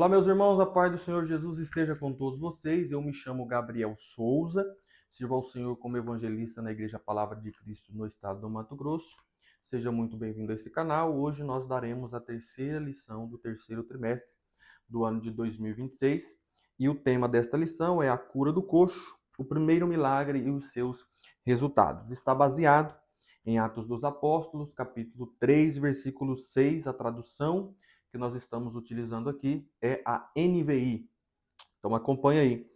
Olá, meus irmãos, a paz do Senhor Jesus esteja com todos vocês. Eu me chamo Gabriel Souza, sirvo ao Senhor como evangelista na Igreja Palavra de Cristo no estado do Mato Grosso. Seja muito bem-vindo a esse canal. Hoje nós daremos a terceira lição do terceiro trimestre do ano de 2026 e o tema desta lição é a cura do coxo, o primeiro milagre e os seus resultados. Está baseado em Atos dos Apóstolos, capítulo 3, versículo 6, a tradução que nós estamos utilizando aqui é a NVI. Então acompanha aí.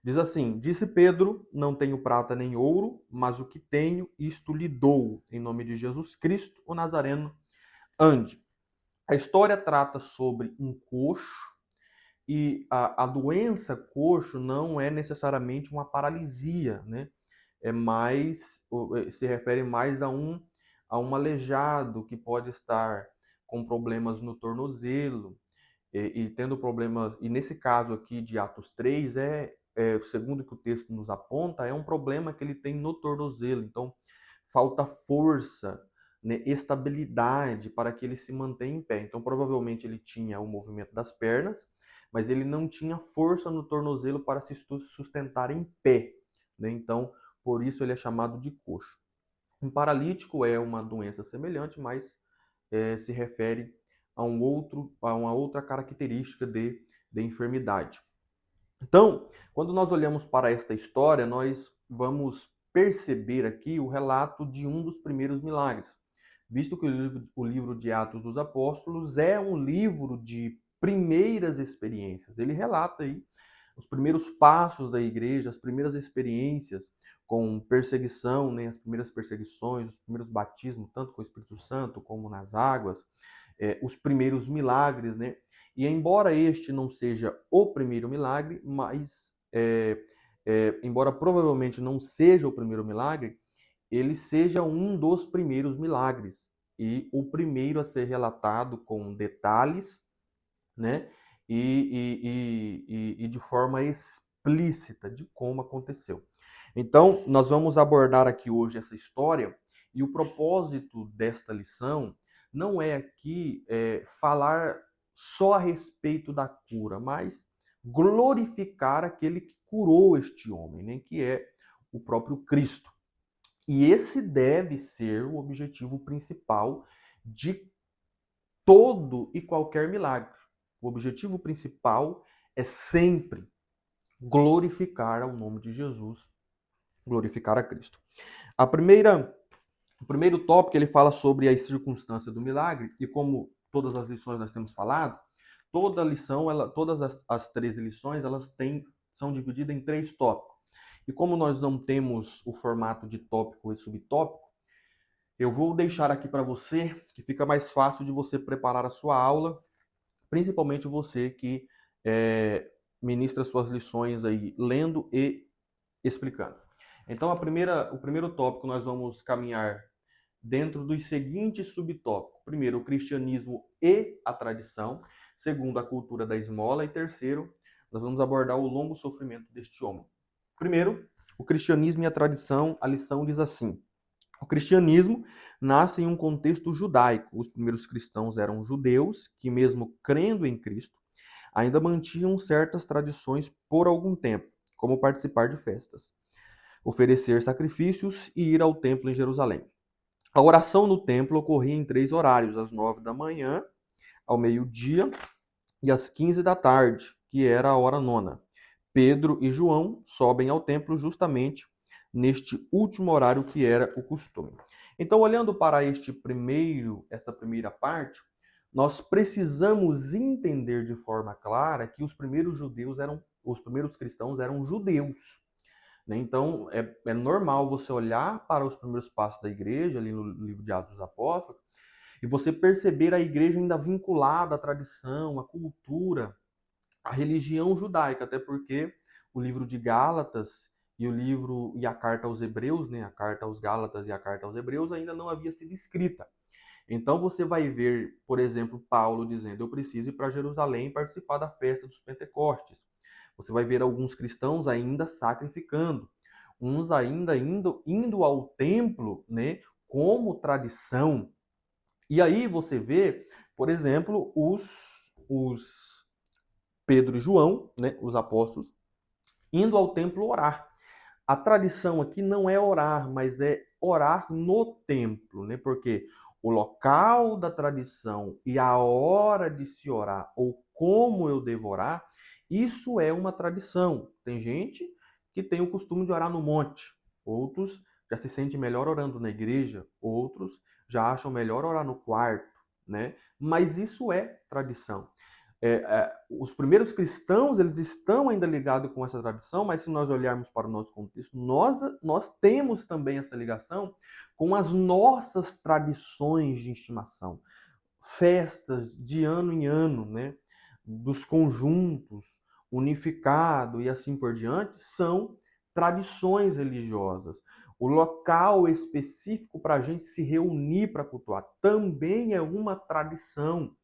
Diz assim: Disse Pedro, não tenho prata nem ouro, mas o que tenho, isto lhe dou. Em nome de Jesus Cristo, o Nazareno, ande. A história trata sobre um coxo, e a doença coxo não é necessariamente uma paralisia, né? Se refere mais a um aleijado que pode estar com problemas no tornozelo, e tendo problemas, e nesse caso aqui de Atos 3, segundo o que o texto nos aponta, é um problema que ele tem no tornozelo. Então, falta força, né, estabilidade para que ele se mantenha em pé. Então, provavelmente ele tinha o movimento das pernas, mas ele não tinha força no tornozelo para se sustentar em pé, né? Então, por isso ele é chamado de coxo. Um paralítico é uma doença semelhante, mas se refere a uma outra característica de enfermidade. Então, quando nós olhamos para esta história, nós vamos perceber aqui o relato de um dos primeiros milagres, visto que o livro de Atos dos Apóstolos é um livro de primeiras experiências. Ele relata aí os primeiros passos da igreja, as primeiras experiências com perseguição, né, as primeiras perseguições, os primeiros batismos, tanto com o Espírito Santo como nas águas, os primeiros milagres, né? E embora este não seja o primeiro milagre, mas embora provavelmente não seja o primeiro milagre, ele seja um dos primeiros milagres e o primeiro a ser relatado com detalhes, né? E de forma explícita de como aconteceu. Então, nós vamos abordar aqui hoje essa história e o propósito desta lição não é aqui falar só a respeito da cura, mas glorificar aquele que curou este homem, né? Que é o próprio Cristo. E esse deve ser o objetivo principal de todo e qualquer milagre. O objetivo principal é sempre glorificar ao nome de Jesus, glorificar a Cristo. O primeiro tópico ele fala sobre a circunstância do milagre, e como todas as lições nós temos falado, toda lição, todas as três lições, são divididas em três tópicos. E como nós não temos o formato de tópico e subtópico, eu vou deixar aqui para você, que fica mais fácil de você preparar a sua aula, principalmente você que ministra suas lições aí, lendo e explicando. Então, o primeiro tópico nós vamos caminhar dentro dos seguintes subtópicos. Primeiro, o cristianismo e a tradição. Segundo, a cultura da esmola. E terceiro, nós vamos abordar o longo sofrimento deste homem. Primeiro, o cristianismo e a tradição. A lição diz assim: o cristianismo nasce em um contexto judaico. Os primeiros cristãos eram judeus que, mesmo crendo em Cristo, ainda mantinham certas tradições por algum tempo, como participar de festas, oferecer sacrifícios e ir ao templo em Jerusalém. A oração no templo ocorria em três horários: às 9 da manhã, ao meio-dia e às 15 da tarde, que era a hora nona. Pedro e João sobem ao templo justamente neste último horário que era o costume. Então, olhando para esta primeira parte, nós precisamos entender de forma clara que os primeiros cristãos eram judeus, né? Então, é normal você olhar para os primeiros passos da igreja, ali no livro de Atos dos Apóstolos, e você perceber a igreja ainda vinculada à tradição, à cultura, à religião judaica, até porque o livro de Gálatas e a carta aos Hebreus, né, a carta aos Gálatas e a carta aos Hebreus ainda não havia sido escrita. Então você vai ver, por exemplo, Paulo dizendo: eu preciso ir para Jerusalém e participar da festa dos Pentecostes. Você vai ver alguns cristãos ainda sacrificando, uns ainda indo ao templo, né, como tradição. E aí você vê, por exemplo, Pedro e João, né, os apóstolos, indo ao templo orar. A tradição aqui não é orar, mas é orar no templo, né? Porque o local da tradição e a hora de se orar, ou como eu devo orar, isso é uma tradição. Tem gente que tem o costume de orar no monte, outros já se sentem melhor orando na igreja, outros já acham melhor orar no quarto, né? Mas isso é tradição. Os primeiros cristãos, eles estão ainda ligados com essa tradição, mas se nós olharmos para o nosso contexto, nós temos também essa ligação com as nossas tradições de estimação. Festas de ano em ano, né? Dos conjuntos, unificado e assim por diante, são tradições religiosas. O local específico para a gente se reunir para cultuar também é uma tradição.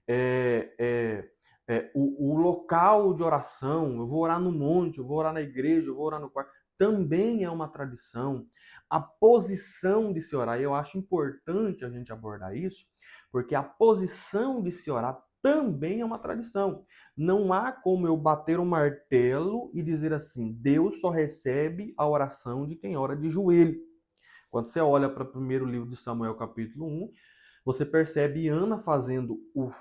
é, é, o local de oração, eu vou orar no monte, eu vou orar na igreja, eu vou orar no quarto, também é uma tradição. A posição de se orar, eu acho importante a gente abordar isso, porque a posição de se orar também é uma tradição. Não há como eu bater um martelo e dizer assim, Deus só recebe a oração de quem ora de joelho. Quando você olha para o primeiro livro de Samuel, capítulo 1, você percebe Ana fazendo o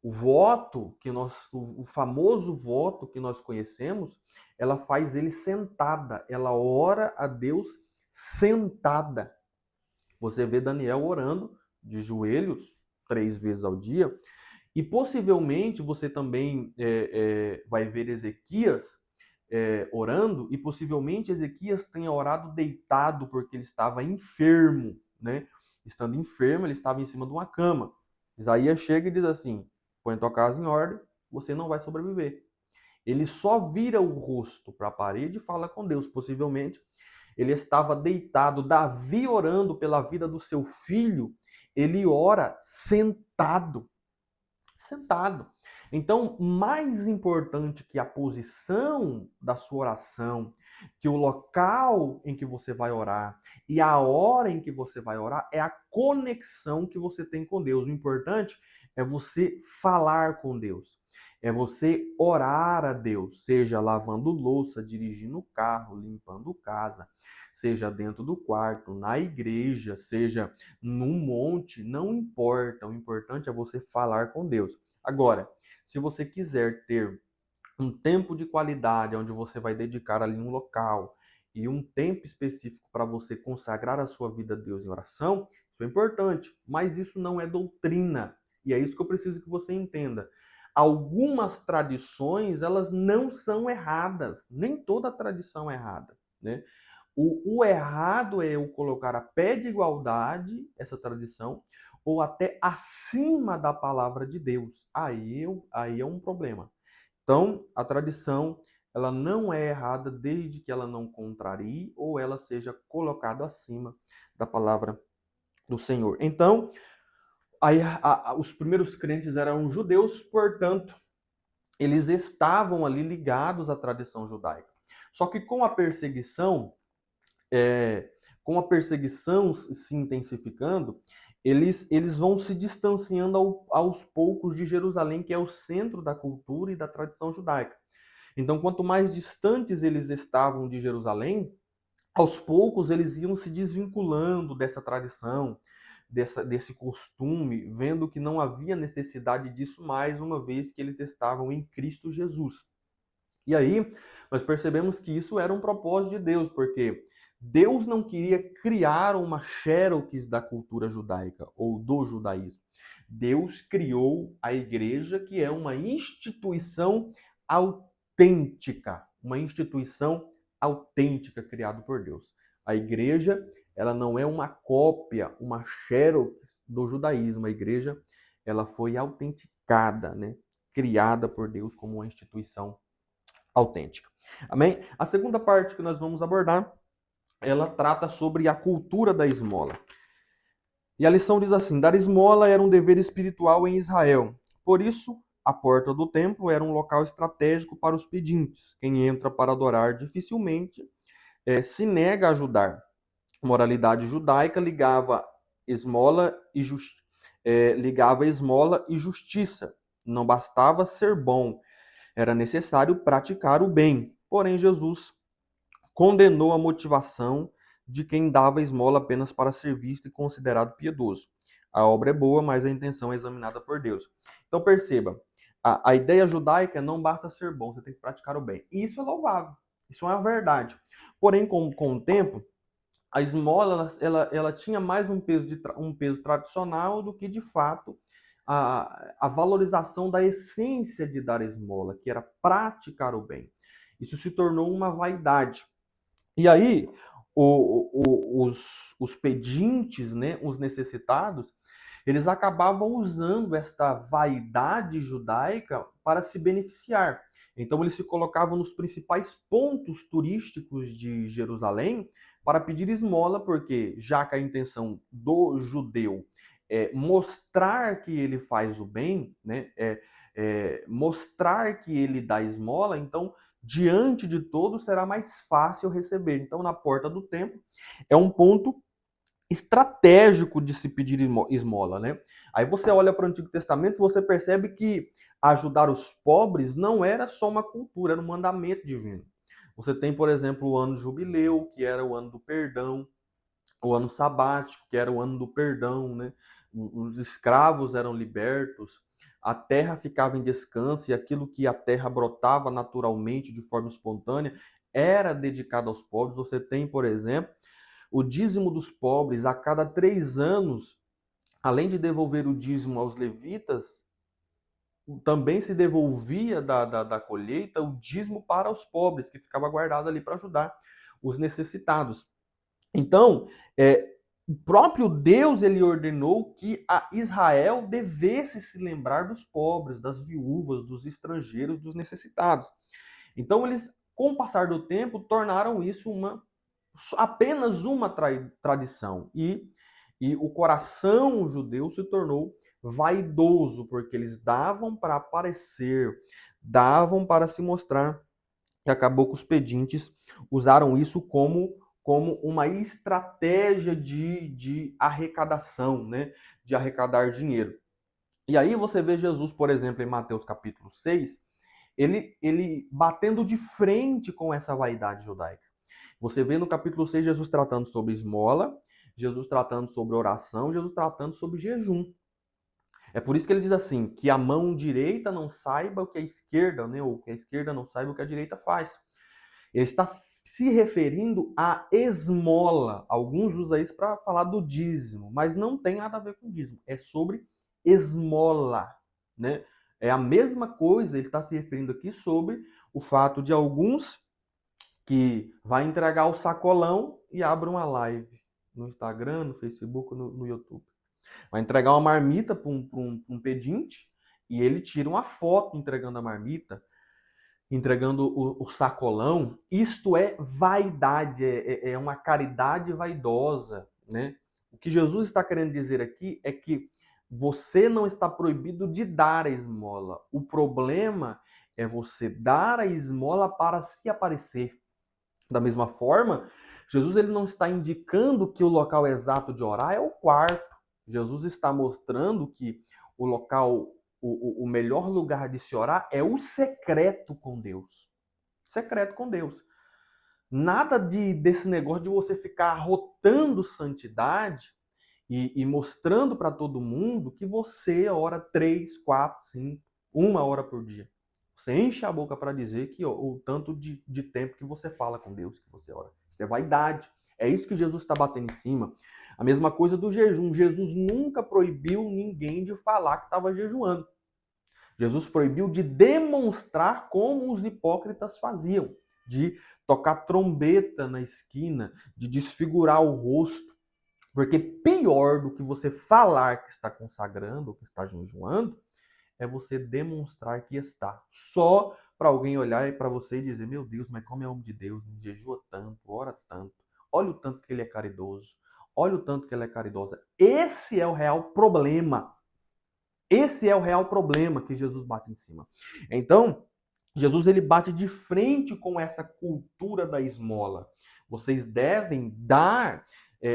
voto que o famoso voto que nós conhecemos, ela faz ele sentada, ela ora a Deus sentada. Você vê Daniel orando de joelhos 3 vezes ao dia, e possivelmente você também vai ver Ezequias orando, e possivelmente Ezequias tenha orado deitado porque ele estava enfermo, né? Estando enfermo, ele estava em cima de uma cama. Isaías chega e diz assim: põe tua casa em ordem, você não vai sobreviver. Ele só vira o rosto para a parede e fala com Deus. Possivelmente ele estava deitado. Davi orando pela vida do seu filho, ele ora sentado. Sentado. Então, mais importante que a posição da sua oração, que o local em que você vai orar e a hora em que você vai orar, é a conexão que você tem com Deus. O importante é você falar com Deus. É você orar a Deus, seja lavando louça, dirigindo o carro, limpando casa, seja dentro do quarto, na igreja, seja num monte, não importa. O importante é você falar com Deus. Agora, se você quiser ter um tempo de qualidade, onde você vai dedicar ali um local e um tempo específico para você consagrar a sua vida a Deus em oração, isso é importante, mas isso não é doutrina. E é isso que eu preciso que você entenda. Algumas tradições, elas não são erradas. Nem toda tradição é errada, né? O errado é eu colocar a pé de igualdade essa tradição ou até acima da palavra de Deus. Aí é um problema. Então, a tradição, ela não é errada desde que ela não contrarie ou ela seja colocada acima da palavra do Senhor. Então, aí, os primeiros crentes eram judeus, portanto, eles estavam ali ligados à tradição judaica. Só que é, com a perseguição se intensificando, eles vão se distanciando aos poucos de Jerusalém, que é o centro da cultura e da tradição judaica. Então, quanto mais distantes eles estavam de Jerusalém, aos poucos eles iam se desvinculando dessa tradição, desse costume, vendo que não havia necessidade disso mais, uma vez que eles estavam em Cristo Jesus. E aí, nós percebemos que isso era um propósito de Deus, porque Deus não queria criar uma xerox da cultura judaica ou do judaísmo. Deus criou a igreja, que é uma instituição autêntica, criada por Deus. A igreja, ela não é uma cópia, uma xerox do judaísmo. A igreja, ela foi autenticada, né? Criada por Deus como uma instituição autêntica. Amém? A segunda parte que nós vamos abordar, ela trata sobre a cultura da esmola. E a lição diz assim: dar esmola era um dever espiritual em Israel. Por isso, a porta do templo era um local estratégico para os pedintes. Quem entra para adorar dificilmente se nega a ajudar. A moralidade judaica ligava esmola e justiça. não bastava ser bom, era necessário praticar o bem. Porém, Jesus condenou a motivação de quem dava esmola apenas para ser visto e considerado piedoso. A obra é boa, mas a intenção é examinada por Deus. Então perceba, a ideia judaica é não basta ser bom, você tem que praticar o bem. E isso é louvável, isso é uma verdade. Porém, com o tempo, a esmola ela tinha mais um peso tradicional do que, de fato, a valorização da essência de dar esmola, que era praticar o bem. Isso se tornou uma vaidade. E aí, os pedintes, né, os necessitados, eles acabavam usando esta vaidade judaica para se beneficiar. Então, eles se colocavam nos principais pontos turísticos de Jerusalém para pedir esmola, porque já que a intenção do judeu é mostrar que ele faz o bem, né, mostrar que ele dá esmola, então diante de todos será mais fácil receber. Então, na porta do templo é um ponto estratégico de se pedir esmola, né? Aí você olha para o Antigo Testamento, você percebe que ajudar os pobres não era só uma cultura, era um mandamento divino. Você tem, por exemplo, o ano jubileu, que era o ano do perdão, o ano sabático, que era o ano do perdão, né? Os escravos eram libertos, a terra ficava em descanso e aquilo que a terra brotava naturalmente, de forma espontânea, era dedicado aos pobres. Você tem, por exemplo, o dízimo dos pobres a cada 3 anos, além de devolver o dízimo aos levitas, também se devolvia da colheita o dízimo para os pobres, que ficava guardado ali para ajudar os necessitados. Então, o próprio Deus ele ordenou que a Israel devesse se lembrar dos pobres, das viúvas, dos estrangeiros, dos necessitados. Então, eles, com o passar do tempo, tornaram isso apenas uma tradição. E o coração judeu se tornou vaidoso, porque eles davam para aparecer, davam para se mostrar, e acabou que os pedintes usaram isso como uma estratégia de arrecadação, né? De arrecadar dinheiro. E aí você vê Jesus, por exemplo, em Mateus capítulo 6, ele batendo de frente com essa vaidade judaica. Você vê no capítulo 6 Jesus tratando sobre esmola, Jesus tratando sobre oração, Jesus tratando sobre jejum. É por isso que ele diz assim, que a mão direita não saiba o que a esquerda, né? Ou que a esquerda não saiba o que a direita faz. Ele está se referindo à esmola. Alguns usam isso para falar do dízimo, mas não tem nada a ver com dízimo. É sobre esmola, né? É a mesma coisa, ele está se referindo aqui sobre o fato de alguns que vai entregar o sacolão e abre uma live no Instagram, no Facebook, no YouTube. Vai entregar uma marmita para um pedinte e ele tira uma foto entregando a marmita, entregando o sacolão. Isto é vaidade, é uma caridade vaidosa, né? O que Jesus está querendo dizer aqui é que você não está proibido de dar a esmola. O problema é você dar a esmola para se aparecer. Da mesma forma, Jesus ele não está indicando que o local exato de orar é o quarto. Jesus está mostrando que o local, o melhor lugar de se orar é o secreto com Deus. Secreto com Deus. Nada desse negócio de você ficar rotando santidade e mostrando para todo mundo que você ora 3, 4, 5, 1 hora por dia. Você enche a boca para dizer que o tanto de tempo que você fala com Deus, que você ora. Isso é vaidade. É isso que Jesus está batendo em cima. A mesma coisa do jejum. Jesus nunca proibiu ninguém de falar que estava jejuando. Jesus proibiu de demonstrar como os hipócritas faziam, de tocar trombeta na esquina, de desfigurar o rosto. Porque pior do que você falar que está consagrando, que está jejuando, é você demonstrar que está. Só para alguém olhar e para você e dizer, meu Deus, mas como é homem de Deus, jejua tanto, ora tanto, olha o tanto que ele é caridoso, olha o tanto que ela é caridosa. Esse é o real problema. Esse é o real problema que Jesus bate em cima. Então, Jesus ele bate de frente com essa cultura da esmola. Vocês devem dar,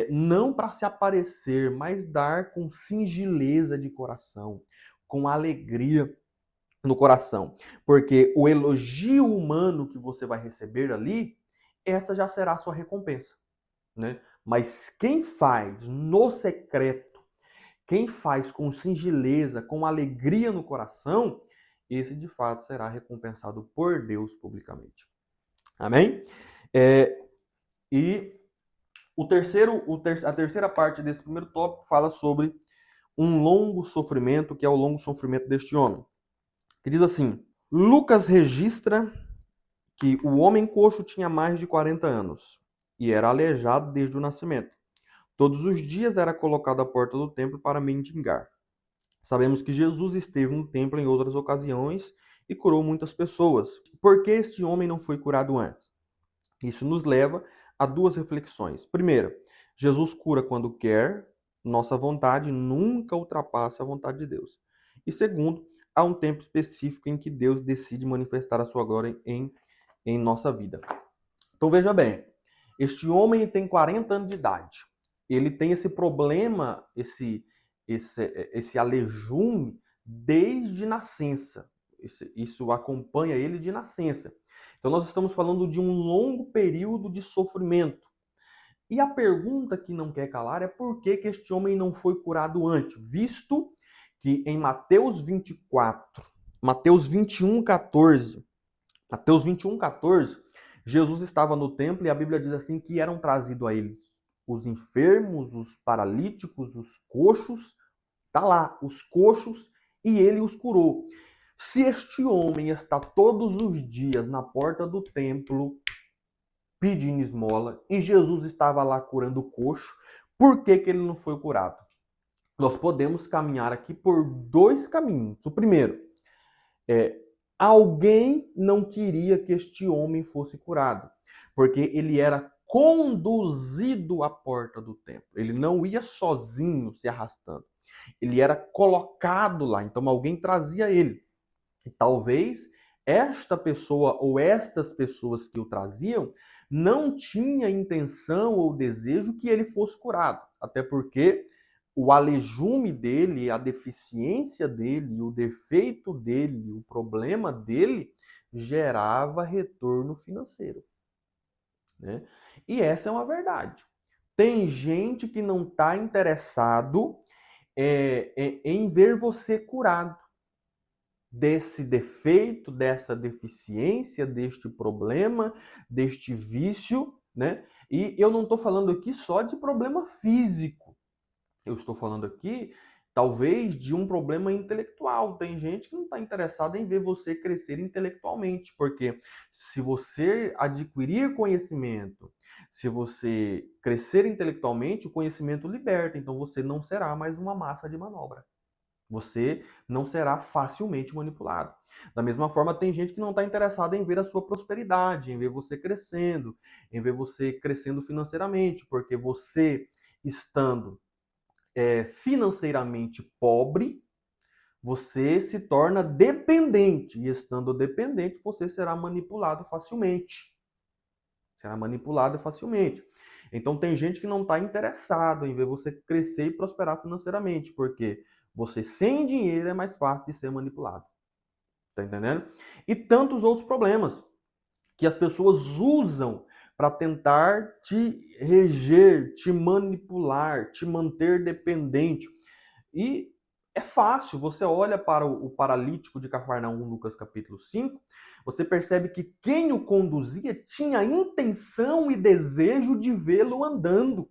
não para se aparecer, mas dar com singeleza de coração, com alegria. no coração. Porque o elogio humano que você vai receber ali, essa já será a sua recompensa, né? Mas quem faz no secreto, quem faz com singeleza, com alegria no coração, esse de fato será recompensado por Deus publicamente. Amém? E a terceira parte desse primeiro tópico fala sobre um longo sofrimento, que é o longo sofrimento deste homem. Que diz assim: Lucas registra que o homem coxo tinha mais de 40 anos e era aleijado desde o nascimento. Todos os dias era colocado à porta do templo para mendigar. Sabemos que Jesus esteve no templo em outras ocasiões e curou muitas pessoas. Por que este homem não foi curado antes? Isso nos leva a duas reflexões. Primeiro, Jesus cura quando quer, nossa vontade nunca ultrapassa a vontade de Deus. E segundo, há um tempo específico em que Deus decide manifestar a sua glória em nossa vida. Então veja bem, este homem tem 40 anos de idade. Ele tem esse problema, esse alejume desde nascença. Isso acompanha ele de nascença. Então nós estamos falando de um longo período de sofrimento. E a pergunta que não quer calar é por que este homem não foi curado antes, visto que em Mateus 24, Mateus 21:14, Jesus estava no templo e a Bíblia diz assim que eram trazidos a eles os enfermos, os paralíticos, os coxos, tá lá, os coxos, e ele os curou. Se este homem está todos os dias na porta do templo pedindo esmola e Jesus estava lá curando o coxo, por que ele não foi curado? Nós podemos caminhar aqui por dois caminhos. O primeiro é alguém não queria que este homem fosse curado, porque ele era conduzido à porta do templo. Ele não ia sozinho se arrastando. Ele era colocado lá, então alguém trazia ele. E talvez esta pessoa ou estas pessoas que o traziam não tinha intenção ou desejo que ele fosse curado, até porque o alejume dele, a deficiência dele, o defeito dele, o problema dele gerava retorno financeiro, né? E essa é uma verdade. Tem gente que não está interessado em ver você curado desse defeito, dessa deficiência, deste problema, deste vício, né? E eu não estou falando aqui só de problema físico. Eu estou falando aqui, talvez, de um problema intelectual. Tem gente que não está interessada em ver você crescer intelectualmente, porque se você adquirir conhecimento, se você crescer intelectualmente, o conhecimento liberta, então você não será mais uma massa de manobra. Você não será facilmente manipulado. Da mesma forma, tem gente que não está interessada em ver a sua prosperidade, em ver você crescendo, em ver você crescendo financeiramente, porque você estando financeiramente pobre, você se torna dependente. E estando dependente, você será manipulado facilmente. Será manipulado facilmente. Então tem gente que não está interessado em ver você crescer e prosperar financeiramente, porque você sem dinheiro é mais fácil de ser manipulado. Tá entendendo? E tantos outros problemas que as pessoas usam para tentar te reger, te manipular, te manter dependente. E é fácil, você olha para o paralítico de Cafarnaum, Lucas capítulo 5, você percebe que quem o conduzia tinha intenção e desejo de vê-lo andando.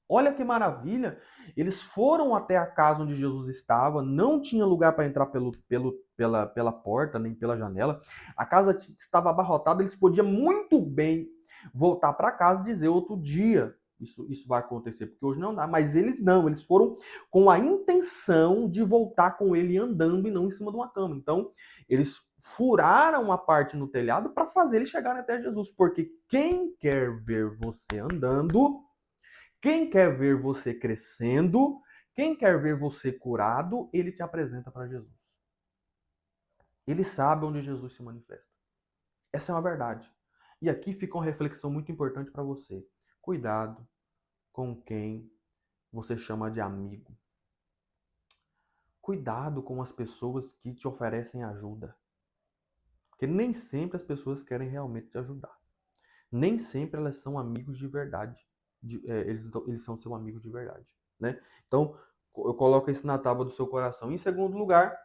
Olha que maravilha! Eles foram até a casa onde Jesus estava, não tinha lugar para entrar pela porta, nem pela janela. A casa estava abarrotada, eles podiam muito bem voltar para casa e dizer outro dia. Isso vai acontecer, porque hoje não dá. Mas eles não, eles foram com a intenção de voltar com ele andando e não em cima de uma cama. Então, eles furaram a parte no telhado para fazer ele chegar até Jesus. Porque quem quer ver você andando, quem quer ver você crescendo, quem quer ver você curado, ele te apresenta para Jesus. Ele sabe onde Jesus se manifesta. Essa é uma verdade. E aqui fica uma reflexão muito importante para você. Cuidado com quem você chama de amigo. Cuidado com as pessoas que te oferecem ajuda. Porque nem sempre as pessoas querem realmente te ajudar. Nem sempre elas são amigos de verdade. Eles são seus amigos de verdade, né? Então, eu coloco isso na tábua do seu coração. Em segundo lugar,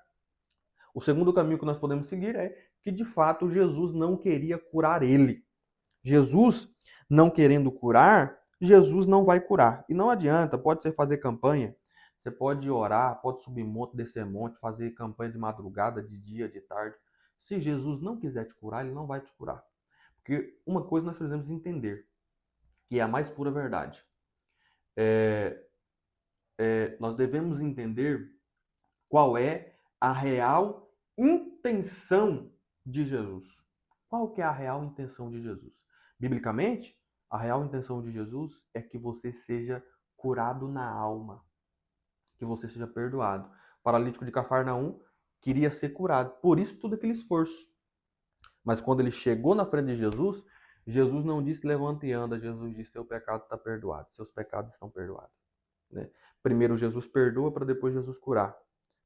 o segundo caminho que nós podemos seguir é que, de fato, Jesus não queria curar ele. Jesus, não querendo curar, Jesus não vai curar. E não adianta, pode ser fazer campanha, você pode orar, pode subir monte, descer monte, fazer campanha de madrugada, de dia, de tarde. Se Jesus não quiser te curar, ele não vai te curar. Porque uma coisa nós precisamos entender, que é a mais pura verdade. Nós devemos entender qual é a real intenção de Jesus. Qual que é a real intenção de Jesus? Biblicamente, a real intenção de Jesus é que você seja curado na alma, que você seja perdoado. O paralítico de Cafarnaum queria ser curado, por isso todo aquele esforço. Mas quando ele chegou na frente de Jesus, Jesus não disse levanta e anda, Jesus disse seu pecado está perdoado, seus pecados estão perdoados. Né? Primeiro Jesus perdoa para depois Jesus curar.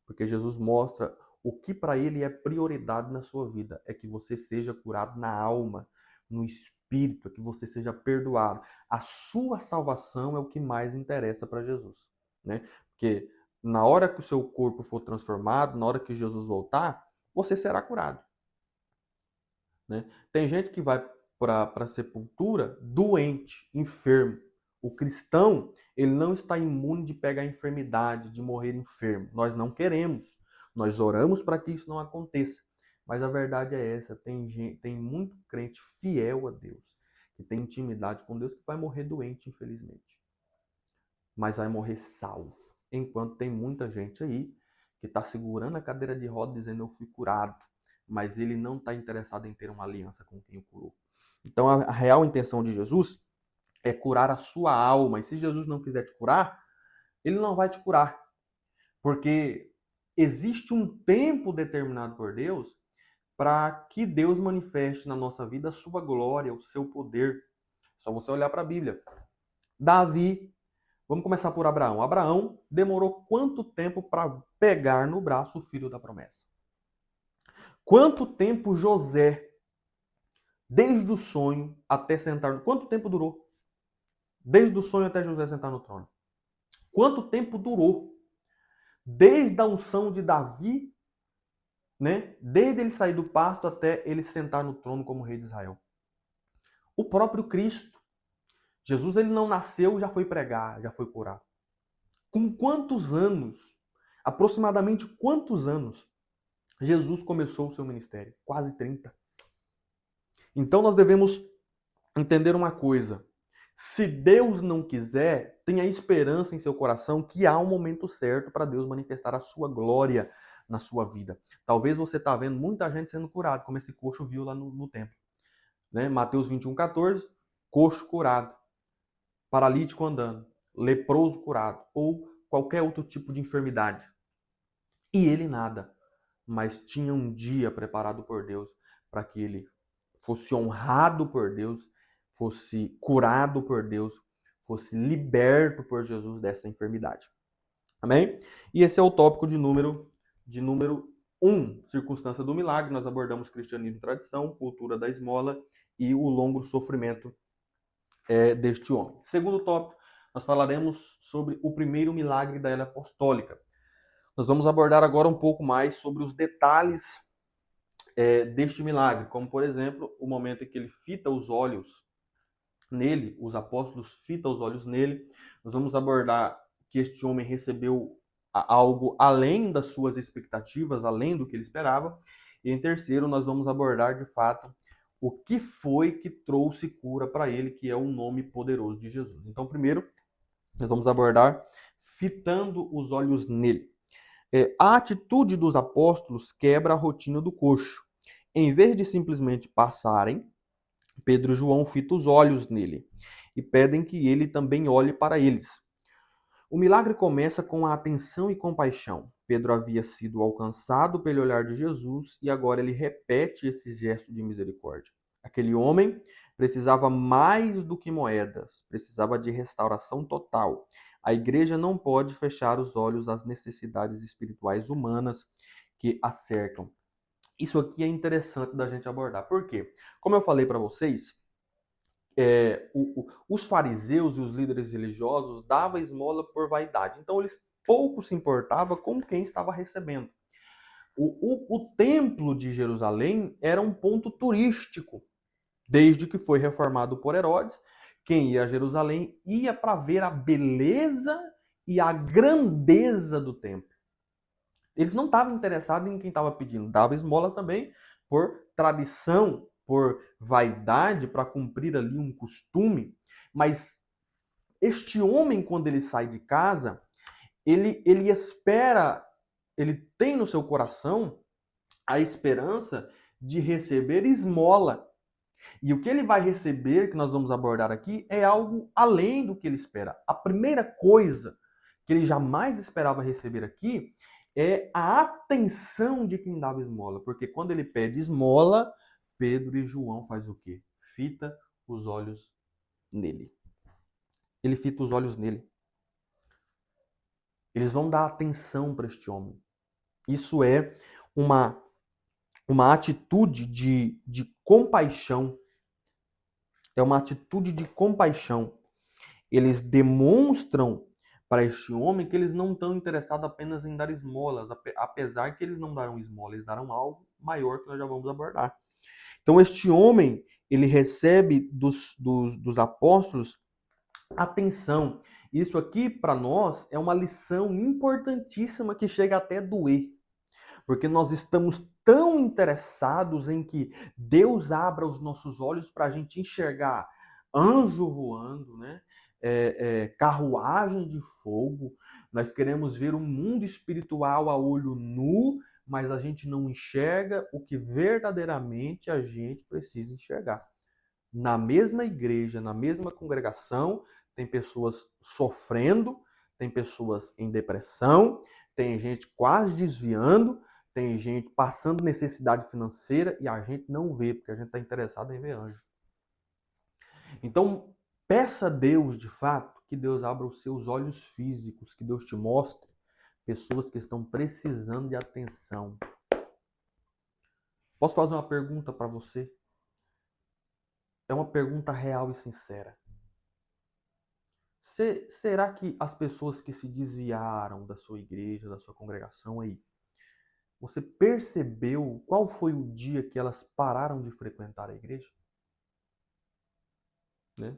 Porque Jesus mostra o que para ele é prioridade na sua vida. É que você seja curado na alma, no espírito, é que você seja perdoado. A sua salvação é o que mais interessa para Jesus. Né? Porque na hora que o seu corpo for transformado, na hora que Jesus voltar, você será curado. Né? Tem gente que vai para a sepultura doente, enfermo. O cristão, ele não está imune de pegar enfermidade, de morrer enfermo. Nós não queremos. Nós oramos para que isso não aconteça. Mas a verdade é essa, tem muito crente fiel a Deus, que tem intimidade com Deus, que vai morrer doente, infelizmente. Mas vai morrer salvo. Enquanto tem muita gente aí que está segurando a cadeira de roda dizendo eu fui curado, mas ele não está interessado em ter uma aliança com quem o curou. Então a real intenção de Jesus é curar a sua alma. E se Jesus não quiser te curar, ele não vai te curar. Porque existe um tempo determinado por Deus para que Deus manifeste na nossa vida a sua glória, o seu poder. Só você olhar para a Bíblia. Davi, vamos começar por Abraão. Abraão demorou quanto tempo para pegar no braço o filho da promessa? Quanto tempo José, desde o sonho até sentar... Quanto tempo durou? Desde o sonho até José sentar no trono. Quanto tempo durou? Desde a unção de Davi, né? Desde ele sair do pasto até ele sentar no trono como rei de Israel. O próprio Cristo. Jesus, ele não nasceu, já foi pregar, já foi curar. Com quantos anos, aproximadamente quantos anos, Jesus começou o seu ministério? Quase 30. Então nós devemos entender uma coisa. Se Deus não quiser, tenha esperança em seu coração que há um momento certo para Deus manifestar a sua glória na sua vida. Talvez você está vendo muita gente sendo curado, como esse coxo viu lá no templo. Né? Mateus 21:14, coxo curado, paralítico andando, leproso curado, ou qualquer outro tipo de enfermidade. E ele nada, mas tinha um dia preparado por Deus para que ele fosse honrado por Deus, fosse curado por Deus, fosse liberto por Jesus dessa enfermidade. Amém? E esse é o tópico de número 1, circunstância do milagre. Nós abordamos cristianismo e tradição, cultura da esmola e o longo sofrimento deste homem. Segundo tópico, nós falaremos sobre o primeiro milagre da era apostólica. Nós vamos abordar agora um pouco mais sobre os detalhes deste milagre, como, por exemplo, o momento em que ele fita os olhos nele, os apóstolos fitam os olhos nele. Nós vamos abordar que este homem recebeu algo além das suas expectativas, além do que ele esperava. E em terceiro, nós vamos abordar, de fato, o que foi que trouxe cura para ele, que é o nome poderoso de Jesus. Então, primeiro, nós vamos abordar fitando os olhos nele. A atitude dos apóstolos quebra a rotina do coxo. Em vez de simplesmente passarem, Pedro e João fitam os olhos nele e pedem que ele também olhe para eles. O milagre começa com a atenção e compaixão. Pedro havia sido alcançado pelo olhar de Jesus e agora ele repete esse gesto de misericórdia. Aquele homem precisava mais do que moedas, precisava de restauração total. A igreja não pode fechar os olhos às necessidades espirituais humanas que a cercam. Isso aqui é interessante da gente abordar. Por quê? Como eu falei para vocês, os fariseus e os líderes religiosos davam esmola por vaidade. Então, eles pouco se importavam com quem estava recebendo. O templo de Jerusalém era um ponto turístico. Desde que foi reformado por Herodes, quem ia a Jerusalém ia para ver a beleza e a grandeza do templo. Eles não estavam interessados em quem estava pedindo, dava esmola também por tradição, por vaidade, para cumprir ali um costume. Mas este homem, quando ele sai de casa, ele espera, ele tem no seu coração a esperança de receber esmola. E o que ele vai receber, que nós vamos abordar aqui, é algo além do que ele espera. A primeira coisa que ele jamais esperava receber aqui é a atenção de quem dava esmola. Porque quando ele pede esmola, Pedro e João faz o quê? Fita os olhos nele. Ele fita os olhos nele. Eles vão dar atenção para este homem. Isso é uma atitude de compaixão. É uma atitude de compaixão. Eles demonstram para este homem que eles não estão interessados apenas em dar esmolas, apesar que eles não darão esmola, eles darão algo maior que nós já vamos abordar. Então, este homem, ele recebe dos apóstolos atenção. Isso aqui, para nós, é uma lição importantíssima que chega até a doer. Porque nós estamos tão interessados em que Deus abra os nossos olhos para a gente enxergar anjo voando, né? Carruagem de fogo. Nós queremos ver o mundo espiritual a olho nu, mas a gente não enxerga o que verdadeiramente a gente precisa enxergar. Na mesma igreja, na mesma congregação, tem pessoas sofrendo, tem pessoas em depressão, tem gente quase desviando, tem gente passando necessidade financeira e a gente não vê, porque a gente está interessado em ver anjo. Então, peça a Deus, de fato, que Deus abra os seus olhos físicos, que Deus te mostre pessoas que estão precisando de atenção. Posso fazer uma pergunta para você? É uma pergunta real e sincera. Será que as pessoas que se desviaram da sua igreja, da sua congregação aí, você percebeu qual foi o dia que elas pararam de frequentar a igreja? Né?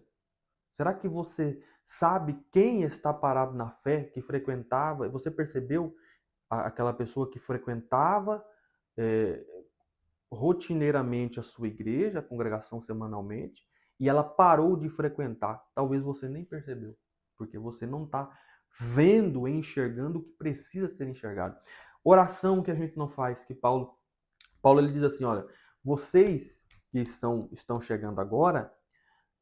Será que você sabe quem está parado na fé, que frequentava? Você percebeu aquela pessoa que frequentava rotineiramente a sua igreja, a congregação semanalmente, e ela parou de frequentar? Talvez você nem percebeu, porque você não está vendo, enxergando o que precisa ser enxergado. Oração que a gente não faz, que Paulo ele diz assim, olha, vocês que estão chegando agora,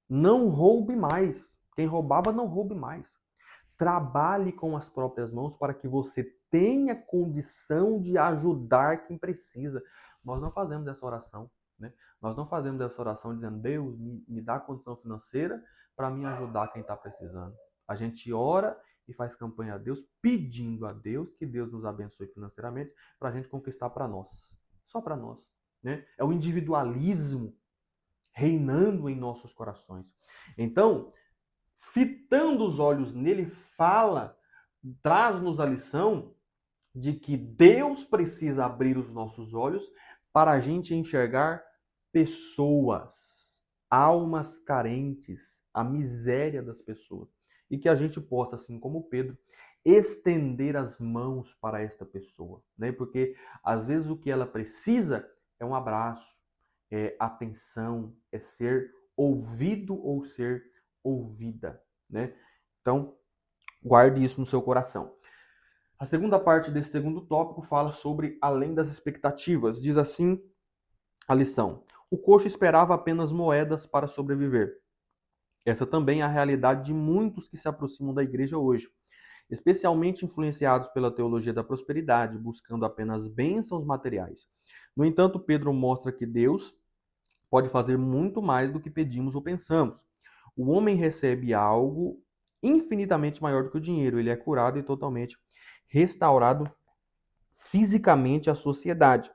não roube mais. Quem roubava, não roube mais. Trabalhe com as próprias mãos para que você tenha condição de ajudar quem precisa. Nós não fazemos essa oração, né? Nós não fazemos essa oração dizendo, Deus, me dá condição financeira para me ajudar quem está precisando. A gente ora e faz campanha a Deus, pedindo a Deus que Deus nos abençoe financeiramente para a gente conquistar para nós. Só para nós, né? É o individualismo reinando em nossos corações. Então, fitando os olhos nele, traz-nos a lição de que Deus precisa abrir os nossos olhos para a gente enxergar pessoas, almas carentes, a miséria das pessoas. E que a gente possa, assim como Pedro, estender as mãos para esta pessoa, né? Porque às vezes o que ela precisa é um abraço, é atenção, é ser ouvido ou ser ouvida, né? Então, guarde isso no seu coração. A segunda parte desse segundo tópico fala sobre além das expectativas. Diz assim a lição: o coxo esperava apenas moedas para sobreviver. Essa também é a realidade de muitos que se aproximam da igreja hoje, especialmente influenciados pela teologia da prosperidade, buscando apenas bênçãos materiais. No entanto, Pedro mostra que Deus pode fazer muito mais do que pedimos ou pensamos. O homem recebe algo infinitamente maior do que o dinheiro. Ele é curado e totalmente restaurado fisicamente à sociedade.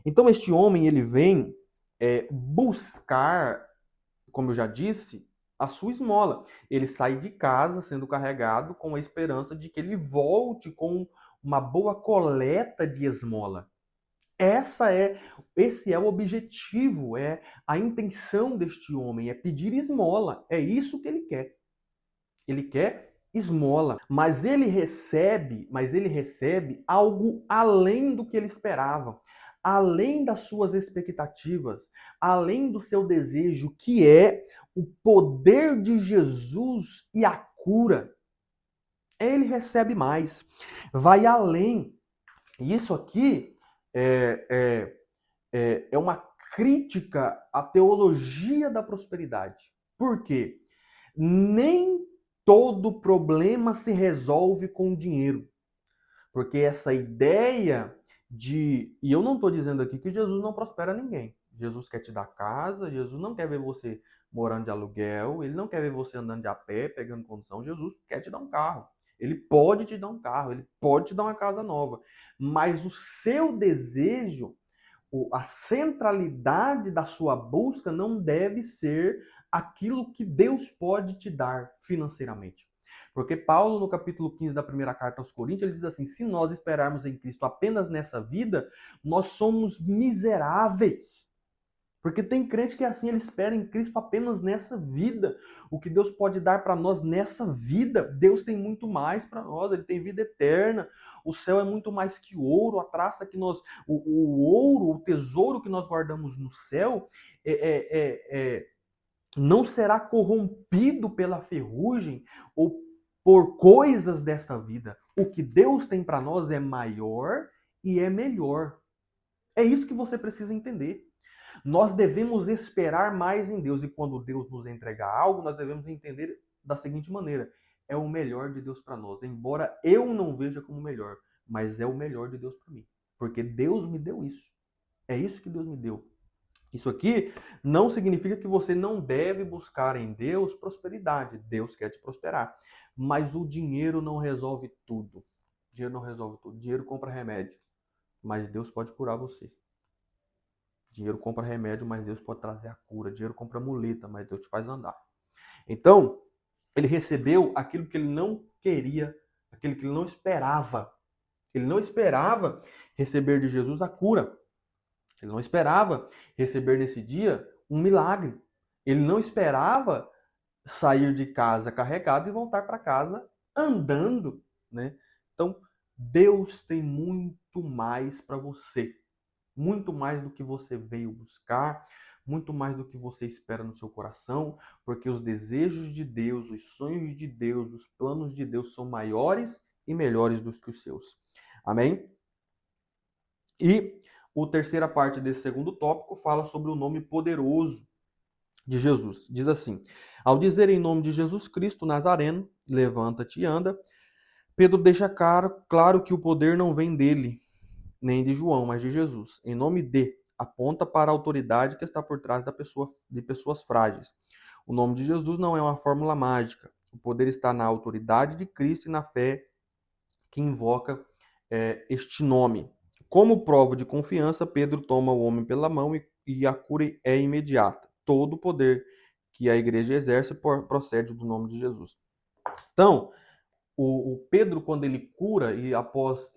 Então, este homem, ele vem buscar, como eu já disse, a sua esmola. Ele sai de casa sendo carregado com a esperança de que ele volte com uma boa coleta de esmola. Esse é o objetivo, é a intenção deste homem, é pedir esmola. É isso que ele quer. Ele quer esmola, mas ele recebe algo além do que ele esperava, além das suas expectativas, além do seu desejo, que é o poder de Jesus e a cura. Ele recebe mais, vai além. Isso aqui é uma crítica à teologia da prosperidade. Por quê? Nem todo problema se resolve com dinheiro. Porque essa ideia de. E eu não estou dizendo aqui que Jesus não prospera ninguém. Jesus quer te dar casa, Jesus não quer ver você morando de aluguel, ele não quer ver você andando de a pé, pegando condução. Jesus quer te dar um carro. Ele pode te dar um carro, ele pode te dar uma casa nova. Mas o seu desejo, a centralidade da sua busca não deve ser aquilo que Deus pode te dar financeiramente. Porque Paulo, no capítulo 15 da primeira carta aos Coríntios, ele diz assim: se nós esperarmos em Cristo apenas nessa vida, nós somos miseráveis. Porque tem crente que é assim, ele espera em Cristo apenas nessa vida. O que Deus pode dar para nós nessa vida, Deus tem muito mais para nós, ele tem vida eterna. O céu é muito mais que ouro, a traça que nós, o ouro, o tesouro que nós guardamos no céu, não será corrompido pela ferrugem ou por coisas desta vida. O que Deus tem para nós é maior e é melhor. É isso que você precisa entender. Nós devemos esperar mais em Deus, e quando Deus nos entregar algo, nós devemos entender da seguinte maneira: é o melhor de Deus para nós, embora eu não veja como melhor, mas é o melhor de Deus para mim, porque Deus me deu isso. É isso que Deus me deu. Isso aqui não significa que você não deve buscar em Deus prosperidade. Deus quer te prosperar, mas o dinheiro não resolve tudo. O dinheiro não resolve tudo. O dinheiro compra remédio, mas Deus pode curar você. Dinheiro compra remédio, mas Deus pode trazer a cura. Dinheiro compra muleta, mas Deus te faz andar. Então, ele recebeu aquilo que ele não queria, aquilo que ele não esperava. Ele não esperava receber de Jesus a cura. Ele não esperava receber nesse dia um milagre. Ele não esperava sair de casa carregado e voltar para casa andando, né? Então, Deus tem muito mais para você. Muito mais do que você veio buscar, muito mais do que você espera no seu coração, porque os desejos de Deus, os sonhos de Deus, os planos de Deus são maiores e melhores do que os seus. Amém? E a terceira parte desse segundo tópico fala sobre o nome poderoso de Jesus. Diz assim: ao dizer em nome de Jesus Cristo Nazareno, levanta-te e anda, Pedro deixa claro que o poder não vem dele, nem de João, mas de Jesus. Em nome de, aponta para a autoridade que está por trás de pessoas frágeis. O nome de Jesus não é uma fórmula mágica. O poder está na autoridade de Cristo e na fé que invoca este nome. Como prova de confiança, Pedro toma o homem pela mão e a cura é imediata. Todo o poder que a igreja exerce procede do nome de Jesus. Então, o Pedro, quando ele cura e após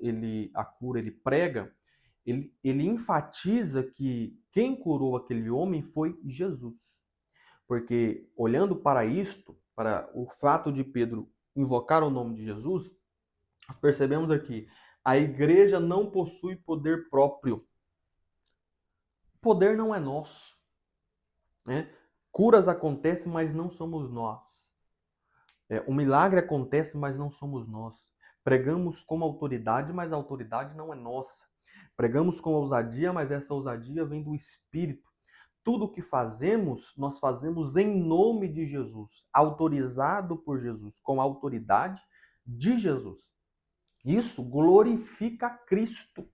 a cura ele prega, ele enfatiza que quem curou aquele homem foi Jesus. Porque olhando para isto, para o fato de Pedro invocar o nome de Jesus, nós percebemos aqui, a igreja não possui poder próprio. O poder não é nosso, né? Curas acontecem, mas não somos nós. O milagre acontece, mas não somos nós. Pregamos com autoridade, mas a autoridade não é nossa. Pregamos com ousadia, mas essa ousadia vem do Espírito. Tudo o que fazemos, nós fazemos em nome de Jesus, autorizado por Jesus, com a autoridade de Jesus. Isso glorifica Cristo.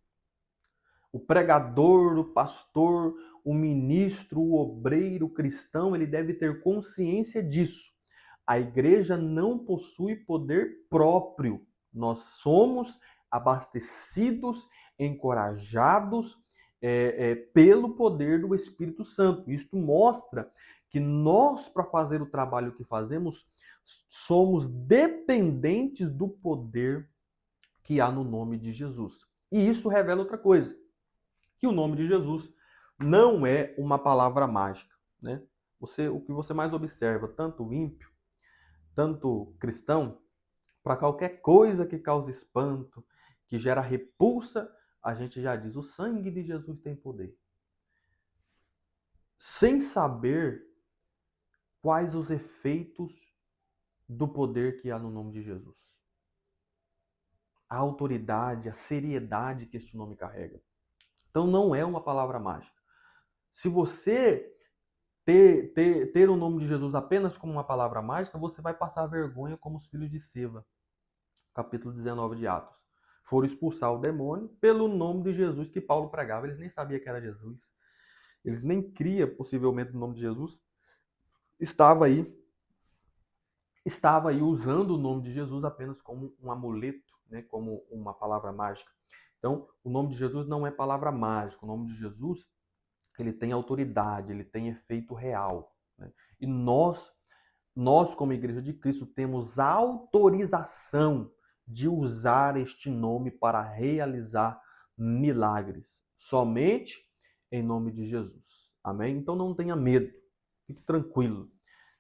O pregador, o pastor, o ministro, o obreiro, o cristão, ele deve ter consciência disso. A igreja não possui poder próprio. Nós somos abastecidos, encorajados pelo poder do Espírito Santo. Isto mostra que nós, para fazer o trabalho que fazemos, somos dependentes do poder que há no nome de Jesus. E isso revela outra coisa, que o nome de Jesus não é uma palavra mágica, né? O que você mais observa, tanto o ímpio, tanto cristão, para qualquer coisa que cause espanto, que gera repulsa, a gente já diz, o sangue de Jesus tem poder. Sem saber quais os efeitos do poder que há no nome de Jesus. A autoridade, a seriedade que este nome carrega. Então não é uma palavra mágica. Se você ter o nome de Jesus apenas como uma palavra mágica, você vai passar vergonha como os filhos de Seva, capítulo 19 de Atos. Foram expulsar o demônio pelo nome de Jesus que Paulo pregava. Eles nem sabiam que era Jesus. Eles nem criam possivelmente o nome de Jesus. Estava aí usando o nome de Jesus apenas como um amuleto, né, como uma palavra mágica. Então, o nome de Jesus não é palavra mágica. O nome de Jesus, ele tem autoridade, ele tem efeito real, né? E nós, como Igreja de Cristo, temos autorização de usar este nome para realizar milagres, somente em nome de Jesus. Amém? Então não tenha medo, fique tranquilo.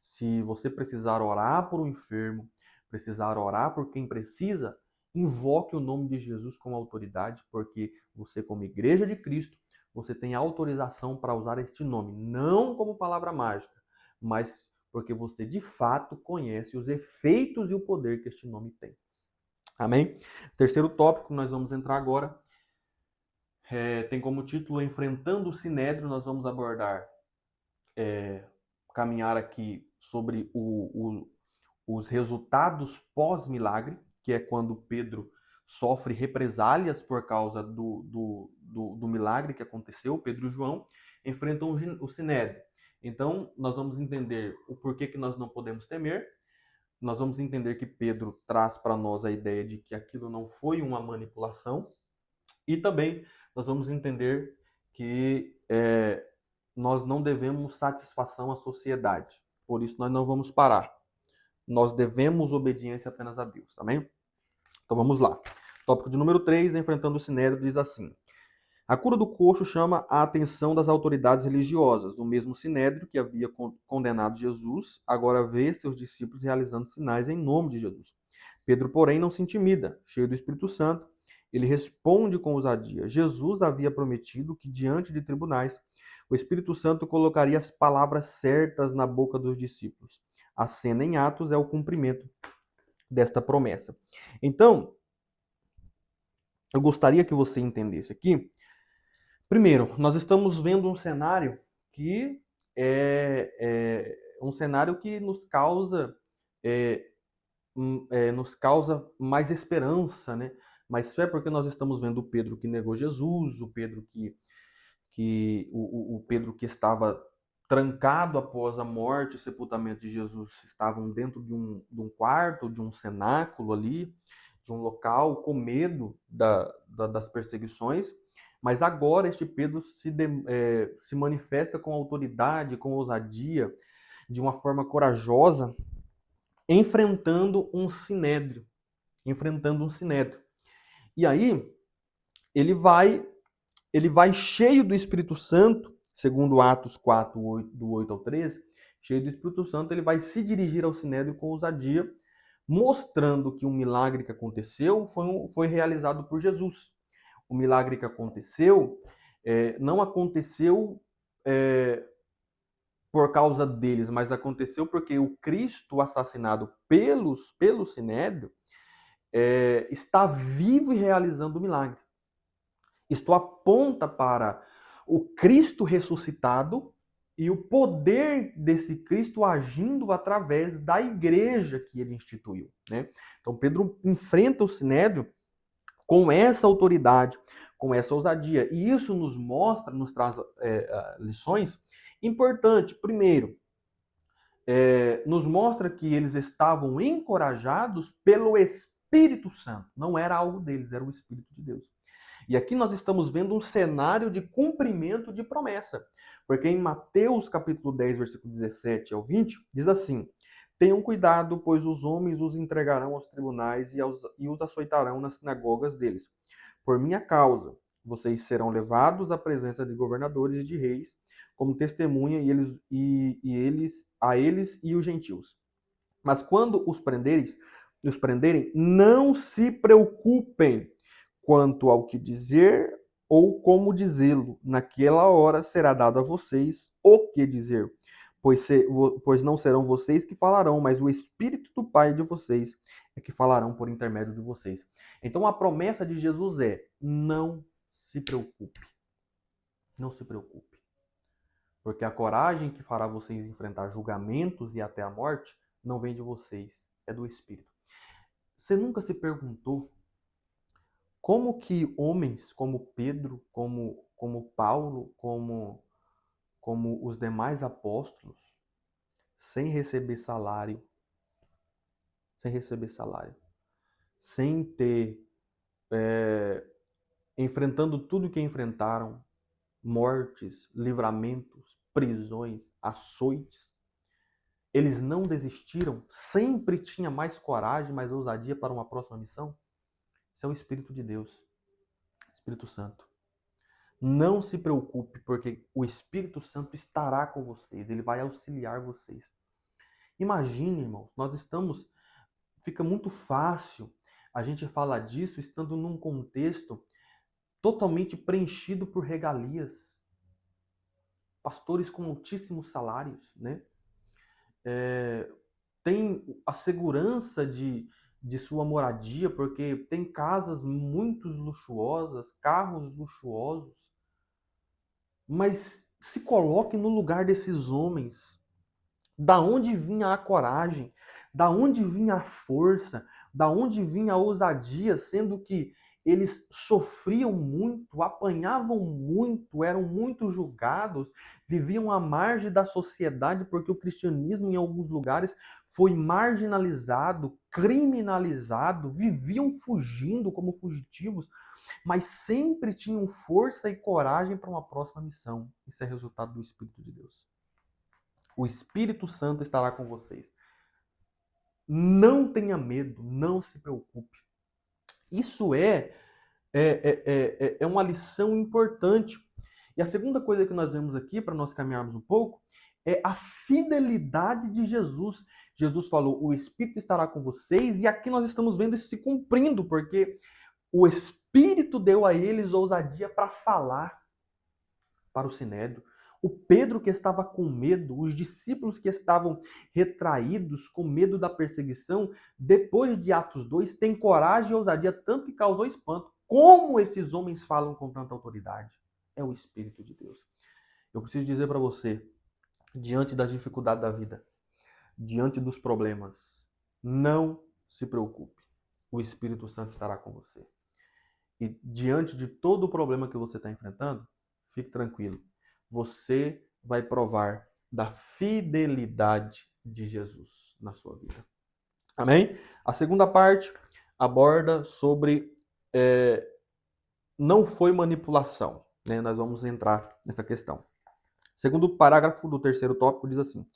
Se você precisar orar por um enfermo, precisar orar por quem precisa, invoque o nome de Jesus com autoridade, porque você, como Igreja de Cristo, você tem autorização para usar este nome, não como palavra mágica, mas porque você de fato conhece os efeitos e o poder que este nome tem. Amém? Terceiro tópico que nós vamos entrar agora tem como título Enfrentando o Sinédrio. Nós vamos abordar, caminhar aqui sobre os resultados pós-milagre, que é quando Pedro sofre represálias por causa do milagre que aconteceu. Pedro e João enfrentam o Sinédrio. Então, nós vamos entender o porquê que nós não podemos temer. Nós vamos entender que Pedro traz para nós a ideia de que aquilo não foi uma manipulação. E também nós vamos entender que nós não devemos satisfação à sociedade. Por isso, nós não vamos parar. Nós devemos obediência apenas a Deus, amém? Então vamos lá. Tópico de número 3, Enfrentando o Sinédrio, diz assim: a cura do coxo chama a atenção das autoridades religiosas. O mesmo Sinédrio que havia condenado Jesus, agora vê seus discípulos realizando sinais em nome de Jesus. Pedro, porém, não se intimida. Cheio do Espírito Santo, ele responde com ousadia. Jesus havia prometido que, diante de tribunais, o Espírito Santo colocaria as palavras certas na boca dos discípulos. A cena em Atos é o cumprimento desta promessa. Então, eu gostaria que você entendesse aqui. Primeiro, nós estamos vendo um cenário que é um cenário que nos causa mais esperança, né? Mas isso é porque nós estamos vendo o Pedro que negou Jesus, o Pedro o Pedro que estava trancado após a morte e sepultamento de Jesus, estavam dentro de um quarto, de um cenáculo ali, de um local, com medo das perseguições. Mas agora este Pedro se manifesta com autoridade, com ousadia, de uma forma corajosa, enfrentando um sinédrio. E aí, ele vai cheio do Espírito Santo, segundo Atos 4, do 8 ao 13, cheio do Espírito Santo, ele vai se dirigir ao sinédrio com ousadia, mostrando que um milagre que aconteceu foi realizado por Jesus. O milagre que aconteceu não aconteceu por causa deles, mas aconteceu porque o Cristo assassinado pelo sinédrio está vivo e realizando o milagre. Isto aponta para o Cristo ressuscitado e o poder desse Cristo agindo através da igreja que ele instituiu, né? Então Pedro enfrenta o sinédrio com essa autoridade, com essa ousadia. E isso nos traz lições importantes. Primeiro, nos mostra que eles estavam encorajados pelo Espírito Santo. Não era algo deles, era o Espírito de Deus. E aqui nós estamos vendo um cenário de cumprimento de promessa. Porque em Mateus capítulo 10, versículo 17 ao 20, diz assim: Tenham cuidado, pois os homens os entregarão aos tribunais e os açoitarão nas sinagogas deles. Por minha causa, vocês serão levados à presença de governadores e de reis, como testemunha a eles e os gentios. Mas quando os prenderem, não se preocupem quanto ao que dizer ou como dizê-lo. Naquela hora será dado a vocês o que dizer, pois não serão vocês que falarão, mas o Espírito do Pai de vocês é que falarão por intermédio de vocês. Então a promessa de Jesus é: não se preocupe. Não se preocupe. Porque a coragem que fará vocês enfrentar julgamentos e até a morte não vem de vocês, é do Espírito. Você nunca se perguntou como que homens como Pedro, como Paulo, como os demais apóstolos, sem receber salário, sem ter, enfrentando tudo que enfrentaram, mortes, livramentos, prisões, açoites, eles não desistiram, sempre tinha mais coragem, mais ousadia para uma próxima missão? Isso é o Espírito de Deus, Espírito Santo. Não se preocupe, porque o Espírito Santo estará com vocês, ele vai auxiliar vocês. Imagine, irmãos, fica muito fácil a gente falar disso estando num contexto totalmente preenchido por regalias. Pastores com altíssimos salários, né? Tem a segurança de sua moradia, porque tem casas muito luxuosas, carros luxuosos. Mas se coloque no lugar desses homens. Da onde vinha a coragem? Da onde vinha a força? Da onde vinha a ousadia, sendo que eles sofriam muito, apanhavam muito, eram muito julgados, viviam à margem da sociedade, porque o cristianismo, em alguns lugares, foi marginalizado, criminalizado, viviam fugindo como fugitivos, mas sempre tinham força e coragem para uma próxima missão. Isso é resultado do Espírito de Deus. O Espírito Santo estará com vocês. Não tenha medo, não se preocupe. Isso é uma lição importante. E a segunda coisa que nós vemos aqui, para nós caminharmos um pouco, é a fidelidade de Jesus. Jesus falou: o Espírito estará com vocês, e aqui nós estamos vendo isso se cumprindo, porque o Espírito deu a eles ousadia para falar para o Sinédrio. O Pedro que estava com medo, os discípulos que estavam retraídos com medo da perseguição, depois de Atos 2, têm coragem e ousadia tanto que causou espanto. Como esses homens falam com tanta autoridade? É o Espírito de Deus. Eu preciso dizer para você, diante das dificuldades da vida, diante dos problemas, não se preocupe. O Espírito Santo estará com você. E diante de todo o problema que você está enfrentando, fique tranquilo. Você vai provar da fidelidade de Jesus na sua vida. Amém? A segunda parte aborda sobre não foi manipulação. Né? Nós vamos entrar nessa questão. Segundo parágrafo do terceiro tópico diz assim: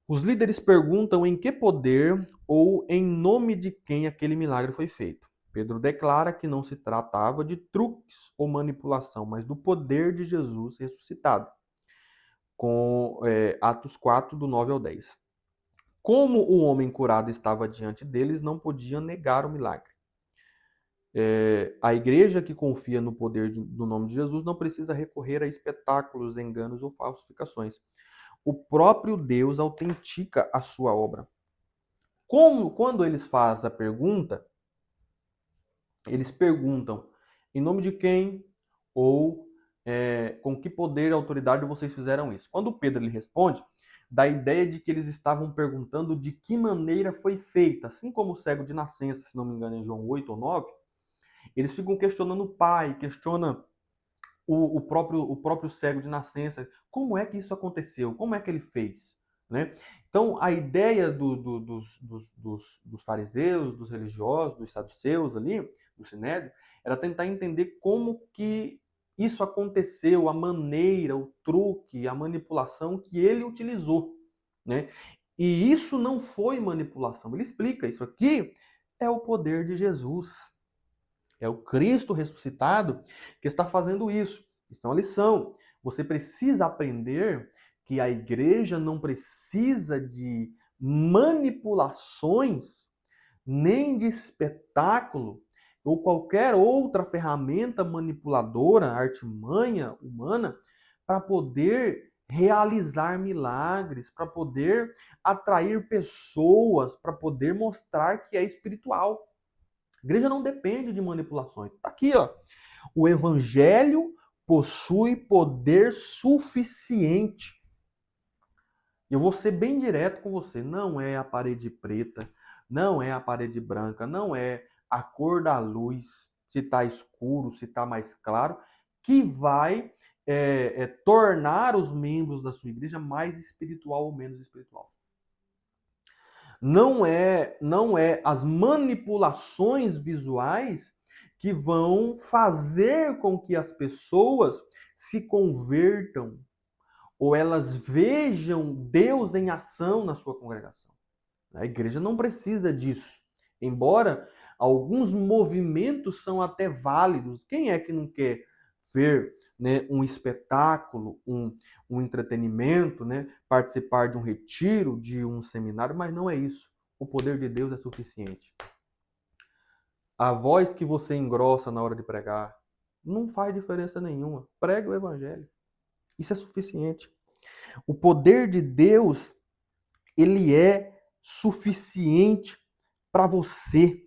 os líderes perguntam em que poder ou em nome de quem aquele milagre foi feito. Pedro declara que não se tratava de truques ou manipulação, mas do poder de Jesus ressuscitado. Com Atos 4, do 9 ao 10. Como o homem curado estava diante deles, não podia negar o milagre. A igreja que confia no poder do nome de Jesus não precisa recorrer a espetáculos, enganos ou falsificações. O próprio Deus autentica a sua obra. Quando eles fazem a pergunta, eles perguntam em nome de quem ou com que poder e autoridade vocês fizeram isso. Quando Pedro lhe responde, dá a ideia de que eles estavam perguntando de que maneira foi feita. Assim como o cego de nascença, se não me engano, em João 8 ou 9, eles ficam questionando o pai, questionam o próprio cego de nascença. Como é que isso aconteceu? Como é que ele fez? né? Então, a ideia dos fariseus, dos religiosos, dos saduceus ali, do Sinédrio, era tentar entender como que isso aconteceu, a maneira, o truque, a manipulação que ele utilizou, né? E isso não foi manipulação. Ele explica, isso aqui é o poder de Jesus. É o Cristo ressuscitado que está fazendo isso. Isso é uma lição. Você precisa aprender que a igreja não precisa de manipulações, nem de espetáculo, ou qualquer outra ferramenta manipuladora, artimanha humana, para poder realizar milagres, para poder atrair pessoas, para poder mostrar que é espiritual. A igreja não depende de manipulações. Está aqui, ó. O evangelho possui poder suficiente. Eu vou ser bem direto com você. Não é a parede preta, não é a parede branca, não é a cor da luz, se está escuro, se está mais claro, que vai tornar os membros da sua igreja mais espiritual ou menos espiritual. Não é as manipulações visuais que vão fazer com que as pessoas se convertam ou elas vejam Deus em ação na sua congregação. A igreja não precisa disso. Embora alguns movimentos são até válidos. Quem é que não quer ver, né, um espetáculo, um entretenimento, né, participar de um retiro, de um seminário? Mas não é isso. O poder de Deus é suficiente. A voz que você engrossa na hora de pregar não faz diferença nenhuma. Pregue o evangelho. Isso é suficiente. O poder de Deus, ele é suficiente para você.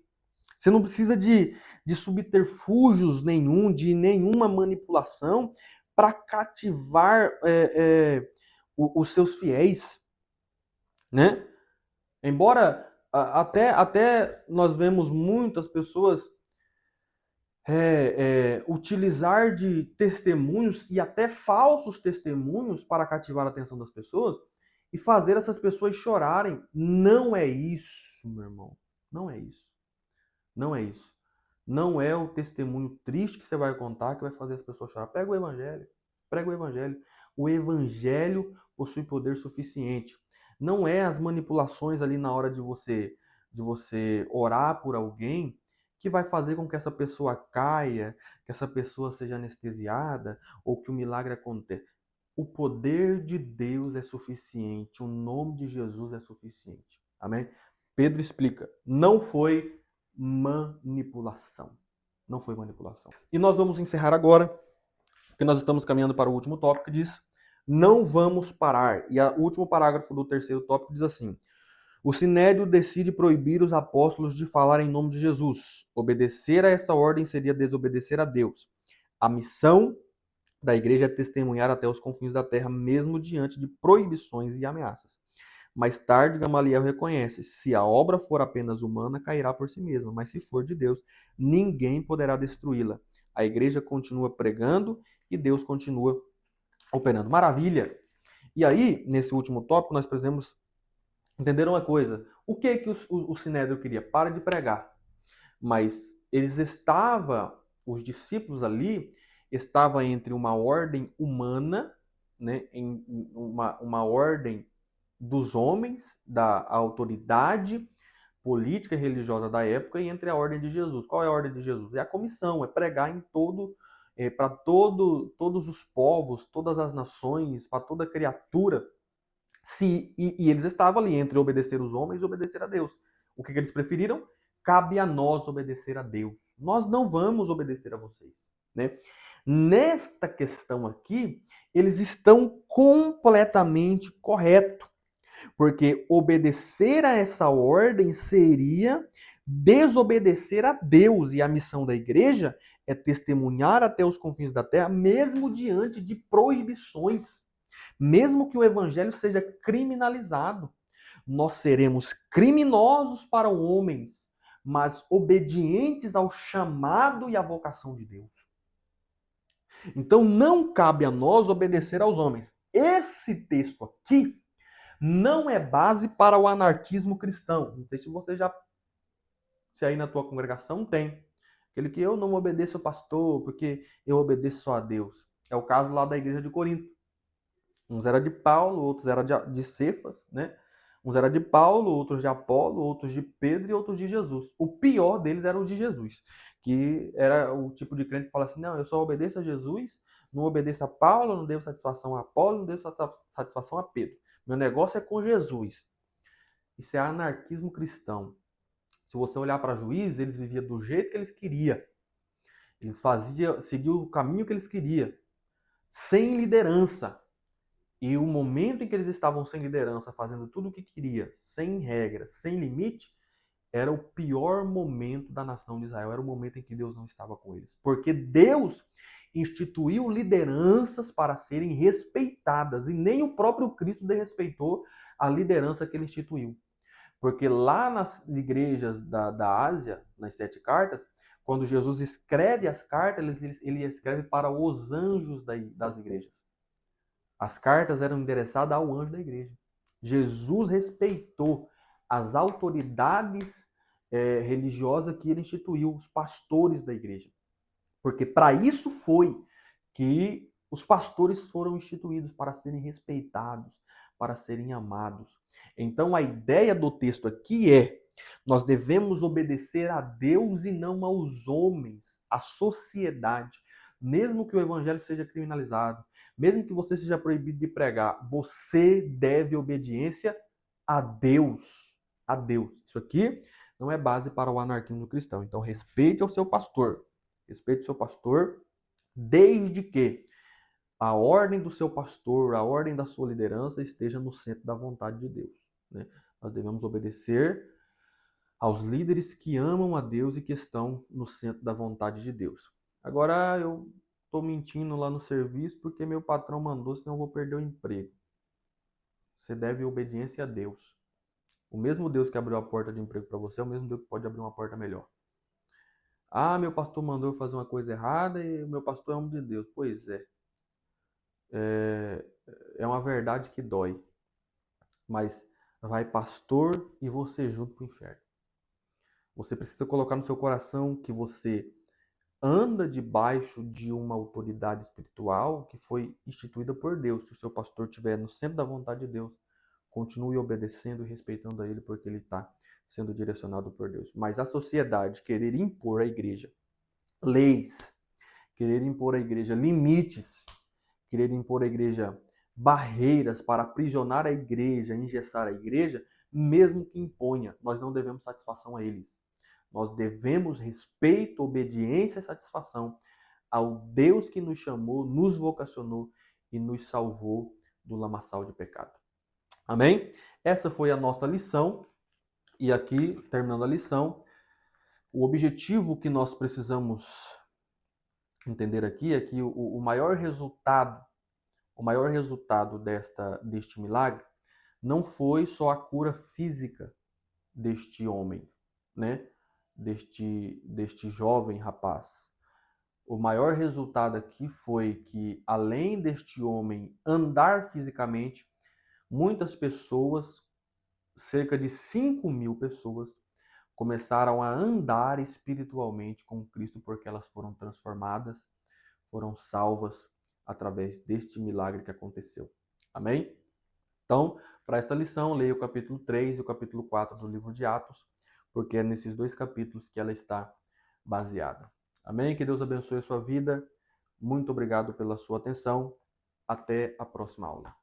Você não precisa de subterfúgios nenhum, de nenhuma manipulação para cativar os seus fiéis, né? Embora até nós vemos muitas pessoas utilizar de testemunhos e até falsos testemunhos para cativar a atenção das pessoas e fazer essas pessoas chorarem. Não é isso, meu irmão. Não é isso. Não é isso. Não é o testemunho triste que você vai contar que vai fazer as pessoas chorar. Pega o evangelho. Prega o evangelho. O evangelho possui poder suficiente. Não é as manipulações ali na hora de você orar por alguém que vai fazer com que essa pessoa caia, que essa pessoa seja anestesiada ou que o milagre aconteça. O poder de Deus é suficiente. O nome de Jesus é suficiente. Amém? Pedro explica. Não foi manipulação. Não foi manipulação. E nós vamos encerrar agora, porque nós estamos caminhando para o último tópico, que diz: não vamos parar. E o último parágrafo do terceiro tópico diz assim: o Sinédrio decide proibir os apóstolos de falar em nome de Jesus. Obedecer a essa ordem seria desobedecer a Deus. A missão da igreja é testemunhar até os confins da terra, mesmo diante de proibições e ameaças. Mais tarde, Gamaliel reconhece: se a obra for apenas humana, cairá por si mesma, mas se for de Deus, ninguém poderá destruí-la. A igreja continua pregando e Deus continua operando. Maravilha! E aí, nesse último tópico, nós precisamos entender uma coisa. O que o Sinédrio queria? Para de pregar. Mas os discípulos ali, estavam entre uma ordem humana, né, em uma ordem dos homens, da autoridade política e religiosa da época, e entre a ordem de Jesus. Qual é a ordem de Jesus? É a comissão, é pregar em para todos os povos, todas as nações, para toda criatura. E eles estavam ali entre obedecer os homens e obedecer a Deus. O que eles preferiram? Cabe a nós obedecer a Deus. Nós não vamos obedecer a vocês, né? Nesta questão aqui, eles estão completamente corretos. Porque obedecer a essa ordem seria desobedecer a Deus. E a missão da igreja é testemunhar até os confins da terra, mesmo diante de proibições. Mesmo que o evangelho seja criminalizado. Nós seremos criminosos para os homens, mas obedientes ao chamado e à vocação de Deus. Então não cabe a nós obedecer aos homens. Esse texto aqui não é base para o anarquismo cristão. Não sei se você já, se aí na tua congregação tem. Aquele que eu não obedeço ao pastor porque eu obedeço só a Deus. É o caso lá da igreja de Corinto. Uns era de Paulo, outros era de Cefas, né? Uns era de Paulo, outros de Apolo, outros de Pedro e outros de Jesus. O pior deles era o de Jesus, que era o tipo de crente que fala assim, não, eu só obedeço a Jesus, não obedeço a Paulo, não devo satisfação a Apolo, não devo satisfação a Pedro. Meu negócio é com Jesus. Isso é anarquismo cristão. Se você olhar para Juízes, eles viviam do jeito que eles queriam. Eles seguiam o caminho que eles queriam, sem liderança. E o momento em que eles estavam sem liderança, fazendo tudo o que queria, sem regra, sem limite, era o pior momento da nação de Israel. Era o momento em que Deus não estava com eles. Porque Deus instituiu lideranças para serem respeitadas. E nem o próprio Cristo desrespeitou a liderança que ele instituiu. Porque lá nas igrejas da Ásia, nas 7 cartas, quando Jesus escreve as cartas, ele escreve para os anjos das igrejas. As cartas eram endereçadas ao anjo da igreja. Jesus respeitou as autoridades religiosas que ele instituiu, os pastores da igreja. Porque para isso foi que os pastores foram instituídos, para serem respeitados, para serem amados. Então a ideia do texto aqui é: nós devemos obedecer a Deus e não aos homens, à sociedade. Mesmo que o evangelho seja criminalizado, mesmo que você seja proibido de pregar, você deve obediência a Deus. A Deus. Isso aqui não é base para o anarquismo cristão. Então respeite ao seu pastor. Respeite o seu pastor, desde que a ordem do seu pastor, a ordem da sua liderança esteja no centro da vontade de Deus. Né? Nós devemos obedecer aos líderes que amam a Deus e que estão no centro da vontade de Deus. Agora eu estou mentindo lá no serviço porque meu patrão mandou, senão eu vou perder o emprego. Você deve obediência a Deus. O mesmo Deus que abriu a porta de emprego para você é o mesmo Deus que pode abrir uma porta melhor. Ah, meu pastor mandou eu fazer uma coisa errada e o meu pastor é homem de Deus. Pois é. É uma verdade que dói. Mas vai pastor e você junto para o inferno. Você precisa colocar no seu coração que você anda debaixo de uma autoridade espiritual que foi instituída por Deus. Se o seu pastor estiver no centro da vontade de Deus, continue obedecendo e respeitando a ele, porque ele está sendo direcionado por Deus. Mas a sociedade querer impor à igreja leis, querer impor à igreja limites, querer impor à igreja barreiras para aprisionar a igreja, engessar a igreja, mesmo que imponha, nós não devemos satisfação a eles. Nós devemos respeito, obediência e satisfação ao Deus que nos chamou, nos vocacionou e nos salvou do lamaçal de pecado. Amém? Essa foi a nossa lição. E aqui, terminando a lição, o objetivo que nós precisamos entender aqui é que o maior resultado deste milagre não foi só a cura física deste homem, né? Deste jovem rapaz. O maior resultado aqui foi que, além deste homem andar fisicamente, muitas pessoas, cerca de 5.000 pessoas, começaram a andar espiritualmente com Cristo, porque elas foram transformadas, foram salvas através deste milagre que aconteceu. Amém? Então, para esta lição, leia o capítulo 3 e o capítulo 4 do livro de Atos, porque é nesses 2 capítulos que ela está baseada. Amém? Que Deus abençoe a sua vida. Muito obrigado pela sua atenção. Até a próxima aula.